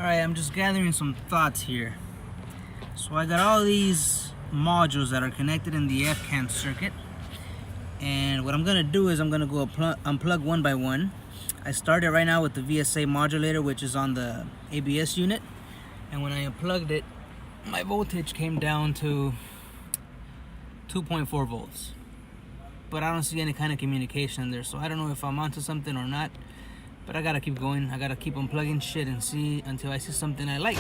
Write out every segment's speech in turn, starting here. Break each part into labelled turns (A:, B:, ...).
A: Alright, I'm just gathering some thoughts here. So I got all these modules that are connected in the F-can circuit. And what I'm going to do is I'm going to go unplug one by one. I started right now with the VSA modulator, which is on the ABS unit. And when I unplugged it, my voltage came down to 2.4 volts. But I don't see any kind of communication there, so I don't know if I'm onto something or not. But I gotta keep going. I gotta keep unplugging shit and see until I see something I like.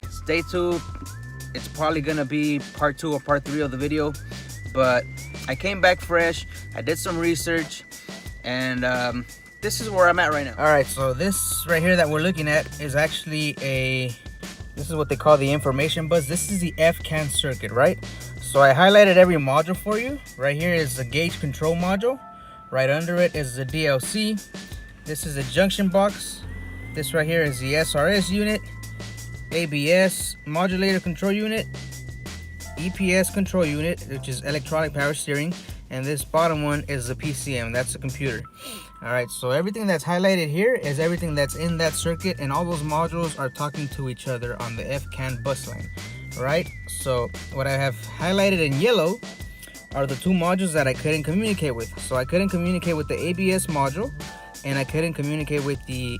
A: Stay tuned. It's probably gonna be part 2 or part 3 of the video. But I came back fresh. I did some research, and this is where I'm at right now. All right, so this right here that we're looking at is actually this is what they call the information bus. This is the F-can circuit, right? So I highlighted every module for you. Right here is the gauge control module. Right under it is the DLC. This is a junction box. This right here is the SRS unit, ABS modulator control unit, EPS control unit, which is electronic power steering, and this bottom one is the PCM. That's the computer. All right, so everything that's highlighted here is everything that's in that circuit, and all those modules are talking to each other on the F-can bus line. All right, so what I have highlighted in yellow are the 2 modules that I couldn't communicate with. So I couldn't communicate with the ABS module, and I couldn't communicate with the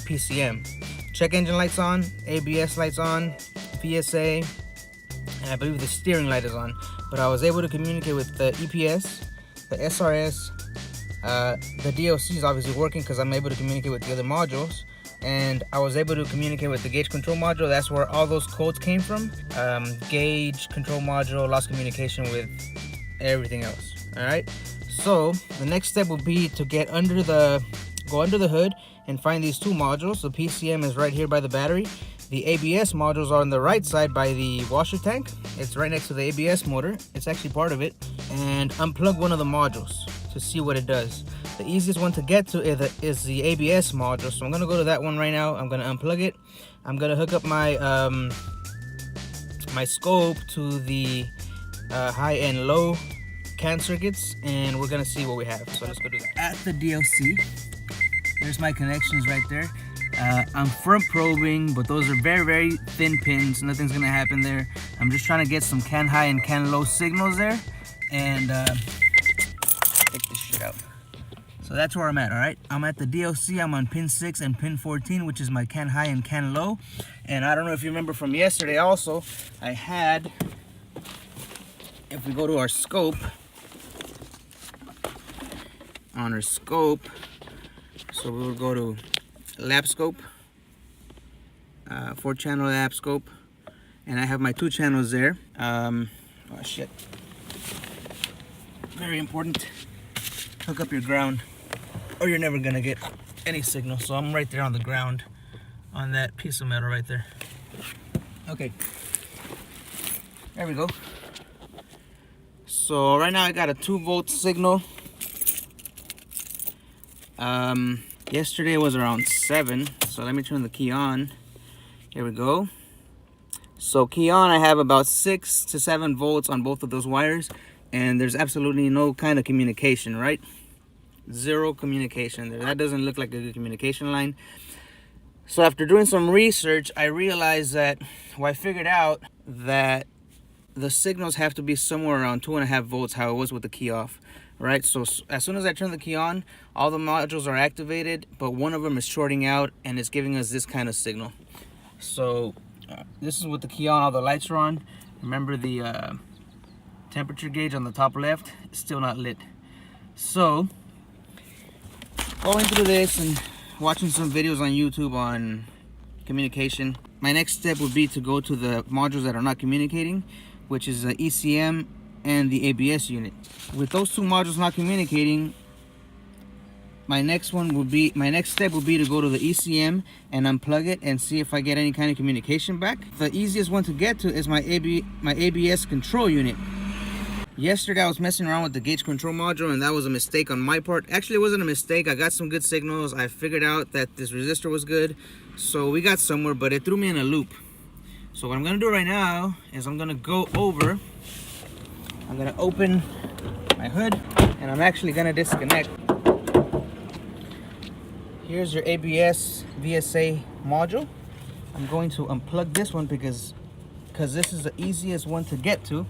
A: PCM. Check engine lights on, ABS lights on, VSA, and I believe the steering light is on. But I was able to communicate with the EPS, the SRS, the DLC is obviously working because I'm able to communicate with the other modules, and I was able to communicate with the gauge control module. That's where all those codes came from. Gauge control module, lost communication with everything else. All right, so the next step will be to go under the hood and find these 2 modules. The PCM is right here by the battery. The ABS modules are on the right side by the washer tank. It's right next to the ABS motor. It's actually part of it. And unplug one of the modules to see what it does. The easiest one to get to is the ABS module. So I'm gonna go to that one right now. I'm gonna unplug it. I'm gonna hook up my my scope to the high and low can circuits, and we're gonna see what we have. So let's go do that. At the DLC, there's my connections right there. I'm front probing, but those are very, very thin pins. Nothing's gonna happen there. I'm just trying to get some can high and can low signals there, and take this shit out. So that's where I'm at. All right, I'm at the DLC. I'm on pin 6 and pin 14, which is my can high and can low. And I don't know if you remember from yesterday also, I had, if we go to our scope, on our scope, so we will go to lap scope, 4-channel lap scope, and I have my 2 channels there. Oh shit, very important. Hook up your ground or you're never gonna get any signal. So I'm right there on the ground on that piece of metal right there. Okay, there we go. So right now I got a 2-volt signal. Yesterday was around 7, so let me turn the key on. Here we go. So key on, I have about 6 to 7 volts on both of those wires, and there's absolutely no kind of communication, right? Zero communication there. That doesn't look like a good communication line. So after doing some research, I realized that, well, I figured out that the signals have to be somewhere around 2.5 volts, how it was with the key off. Right, so as soon as I turn the key on, all the modules are activated, but one of them is shorting out and it's giving us this kind of signal. So this is with the key on, all the lights are on. Remember the temperature gauge on the top left is still not lit. So going through this and watching some videos on YouTube on communication, my next step would be to go to the modules that are not communicating, which is the ECM and the ABS unit. With those 2 modules not communicating, my next step would be to go to the ECM and unplug it and see if I get any kind of communication back. The easiest one to get to is my ABS control unit. Yesterday I was messing around with the gauge control module, and that was a mistake on my part. Actually, it wasn't a mistake. I got some good signals. I figured out that this resistor was good, so we got somewhere, but it threw me in a loop. So what I'm gonna do right now is I'm gonna go over, I'm gonna open my hood, and I'm actually gonna disconnect. Here's your ABS VSA module. I'm going to unplug this one because this is the easiest one to get to.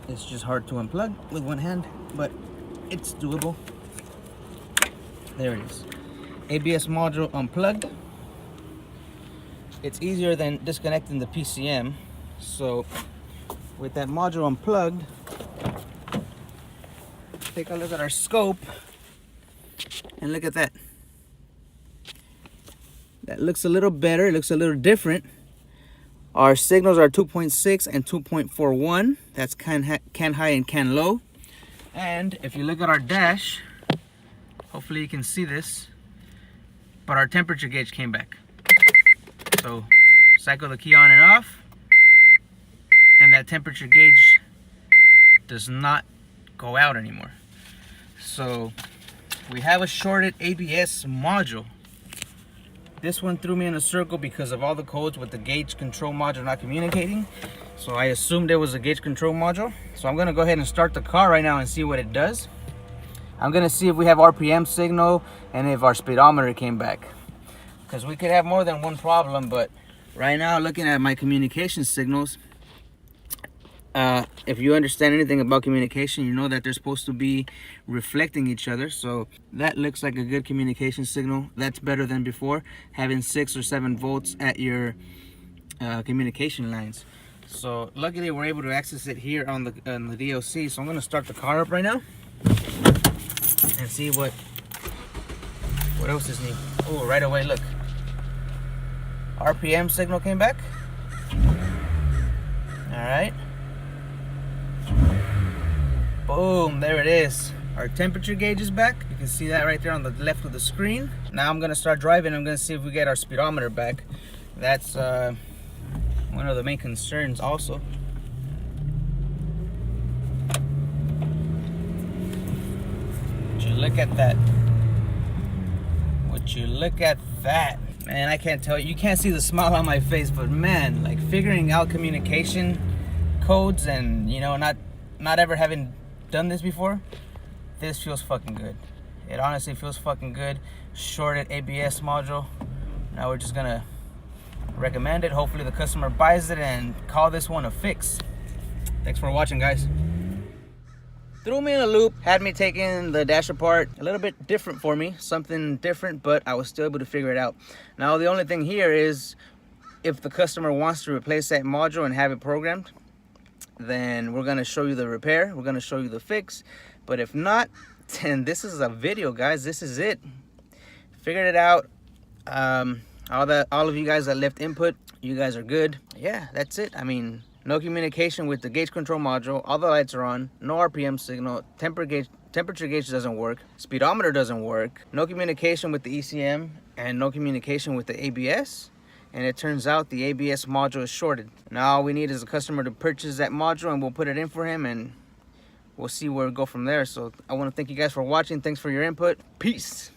A: It's just hard to unplug with one hand, but it's doable. There it is. ABS module unplugged. It's easier than disconnecting the PCM. So with that module unplugged, take a look at our scope and look at that. That looks a little better, it looks a little different. Our signals are 2.6 and 2.41. That's can high and can low. And if you look at our dash, hopefully you can see this, but our temperature gauge came back. So cycle the key on and off, and that temperature gauge does not go out anymore. So we have a shorted ABS module. This one threw me in a circle because of all the codes with the gauge control module not communicating. So I assumed it was a gauge control module. So I'm gonna go ahead and start the car right now and see what it does. I'm gonna see if we have RPM signal and if our speedometer came back. Because we could have more than one problem, but right now looking at my communication signals, if you understand anything about communication, you know that they're supposed to be reflecting each other. So that looks like a good communication signal. That's better than before, having 6 or 7 volts at your communication lines. So luckily we're able to access it here on the DOC. So I'm gonna start the car up right now and see what else is new. Oh, right away, look. RPM signal came back. All right. Boom, there it is. Our temperature gauge is back. You can see that right there on the left of the screen. Now I'm gonna start driving. I'm gonna see if we get our speedometer back. That's one of the main concerns also. Would you look at that? Would you look at that? Man, I can't tell you. You can't see the smile on my face, but man, like figuring out communication codes and, you know, not ever having done this before, this feels fucking good. It honestly feels fucking good. Shorted ABS module. Now we're just gonna recommend it. Hopefully the customer buys it and call this one a fix. Thanks for watching, guys. Threw me in a loop, had me taking the dash apart. A little bit different for me, something different, but I was still able to figure it out. Now the only thing here is if the customer wants to replace that module and have it programmed, then we're gonna show you the repair, we're gonna show you the fix. But if not, then this is a video, guys. This is it. Figured it out. All of you guys that left input, you guys are good. Yeah, that's it. I mean, no communication with the gauge control module. All the lights are on. No RPM signal. Temperature gauge doesn't work. Speedometer doesn't work. No communication with the ECM and no communication with the ABS. And it turns out the ABS module is shorted. Now all we need is a customer to purchase that module and we'll put it in for him and we'll see where we go from there. So I want to thank you guys for watching. Thanks for your input. Peace.